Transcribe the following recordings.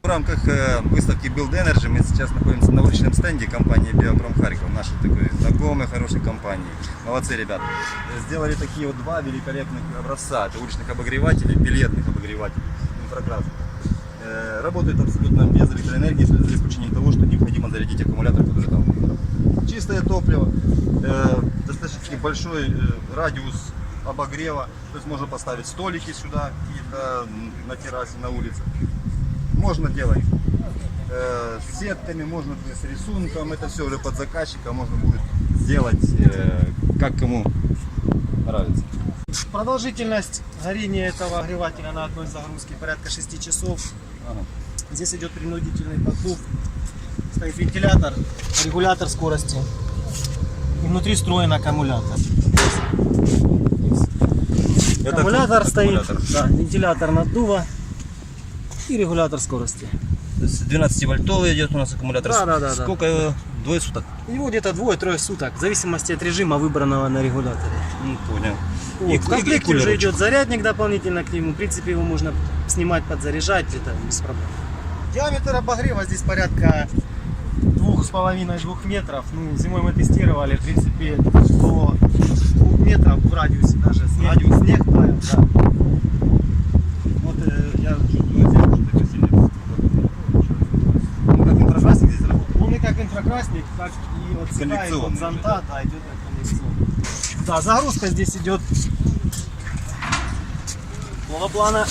В рамках выставки Build Energy мы сейчас находимся на уличном стенде компании Биопром Харьков, нашей такой знакомой, хорошей компании. Молодцы, ребят. Сделали такие вот два великолепных образца. Это уличных обогревателей, пеллетных обогревателей инфракрасных. Работают абсолютно без электроэнергии, за исключением того, что необходимо зарядить аккумулятор, который там внутри. Чистое топливо, достаточно большой радиус обогрева, то есть можно поставить столики сюда, какие-то на террасе, на улице. Можно делать с сетками, можно с рисунком, это все уже под заказчика, можно будет сделать как кому нравится. Продолжительность горения этого огревателя на одной загрузке порядка 6 часов. Ага. Здесь идет принудительный поддув, стоит вентилятор, регулятор скорости и внутри встроен аккумулятор. Это Аккумулятор стоит, аккумулятор. да, вентилятор наддува и регулятор скорости. То есть 12-вольтовый идет у нас аккумулятор. Да. Сколько его? Двое суток? Его где-то 2-3 суток, в зависимости от режима, выбранного на регуляторе. Понял. Вот. В комплекте уже кулерочек. идет зарядник дополнительно к нему. В принципе, его можно снимать, подзаряжать, это без проблем. Диаметр обогрева здесь порядка 2,5-2 метров. Ну, зимой мы тестировали, в принципе, до 2 метров в радиусе даже. Снег таял, да. Вот я чувствую, что это сильно. Ну, как инфракрасник здесь работает? Он и как инфракрасник, так и отсекает от зонта, да, идет как коллекционный. Да, загрузка здесь идет моноплана.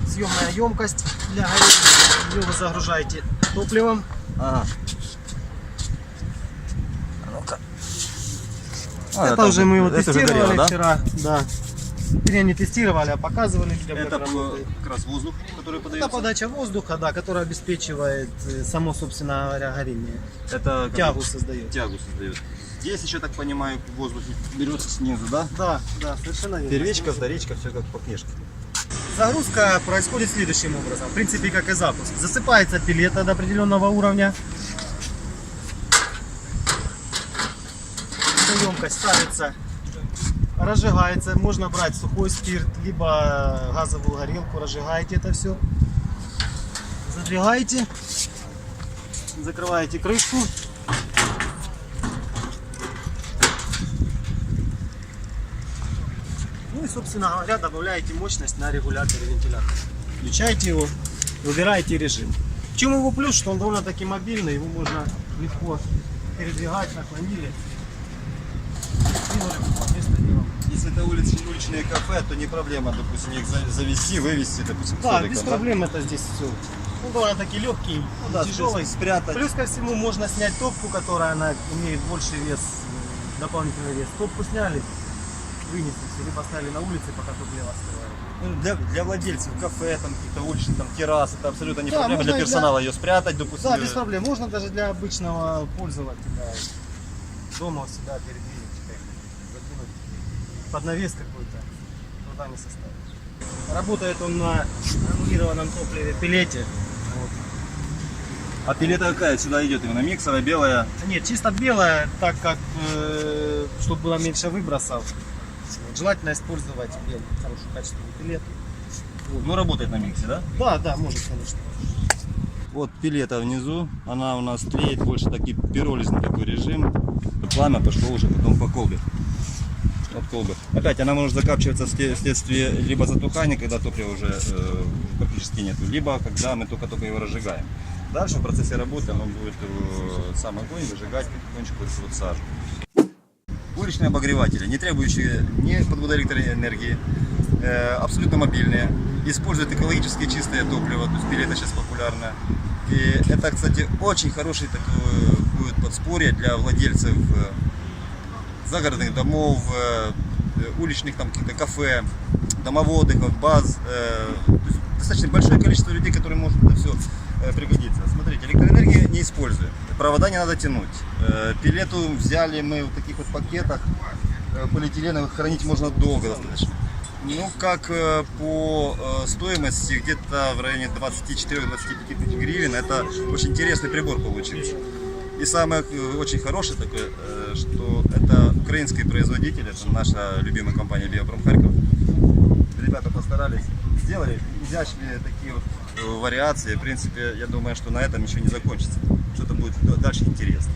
Съемная емкость для горения. Ее вы загружаете топливом. Ага. Ну-ка. Это уже мы его это уже тестировали горело, да? вчера. Да. Вернее, не тестировали, а показывали людям, Это как работает. как раз воздух, который Это подается. подача воздуха, да, которая обеспечивает само, собственно говоря, горение. Это Тягу создает. Тягу создает. Здесь еще, так понимаю, воздух берется снизу, да? Да, совершенно верно. Первичка, вторичка, все как по книжке. Загрузка происходит следующим образом. В принципе, как и запуск. Засыпается пилета до определенного уровня. Эта емкость ставится, разжигается. Можно брать сухой спирт, либо газовую горелку, разжигаете это все. Задвигаете, закрываете крышку. Ну и, собственно говоря, добавляете мощность на регуляторе вентилятора. Включаете его, выбираете режим. В чем его плюс, что он довольно-таки мобильный, его можно легко передвигать, наклонили. Если это уличные кафе, то не проблема, допустим, их завести, вывести, допустим, Да, столиком, без проблем это здесь все. Он довольно-таки легкий, да, тяжелый. спрятать. Плюс ко всему можно снять топку, которая она имеет больший вес, дополнительный вес. Топку сняли, вынесли все, либо поставили на улице, пока топливо остывает. Ну, для владельцев кафе, там каких-то уличных, там террас, это абсолютно не Да, проблема. можно Для и персонала ее спрятать, допустим. Да, без проблем. Можно даже для обычного пользователя дома у себя передвинуть, закинуть под навес какой-то, труда не составит. Работает он на аннулированном топливе пеллете. Вот. А пилета какая сюда идет? Именно миксовая, белая? Нет, чисто белая, так как, чтобы было меньше выбросов. Вот. Желательно использовать белый, хороший качественный пилет. Вот. Ну, работает на миксе, да? Да, может, конечно. Вот пилета внизу, она у нас тлеет, больше такой пиролизный такой режим. Пламя пошло уже потом по колбе. От колбы. Опять она может закапчиваться вследствие либо затухания, когда топлива уже практически нету, либо когда мы только его разжигаем. Дальше в процессе работы оно будет сам огонь выжигать потихонечку вот сажу. Уличные обогреватели, не требующие ни подвода электроэнергии, абсолютно мобильные, используют экологически чистое топливо, то есть пилета сейчас популярна. И это, кстати, очень хороший такой будет подспорье для владельцев загородных домов, уличных там каких-то кафе, домоводых, баз. Достаточно большое количество людей, которые может это все пригодиться. Смотрите, электроэнергию не используем, провода не надо тянуть. Пилету взяли мы в таких вот пакетах полиэтиленовых, хранить можно долго достаточно. Ну, как по стоимости, где-то в районе 24-25 тысяч гривен, это очень интересный прибор получился. И самое очень хорошее такое, что это украинский производитель, это наша любимая компания Биопром Харьков. ребята постарались, сделали изящные такие вот вариации. В принципе, я думаю, что на этом еще не закончится. Что-то будет дальше интересно.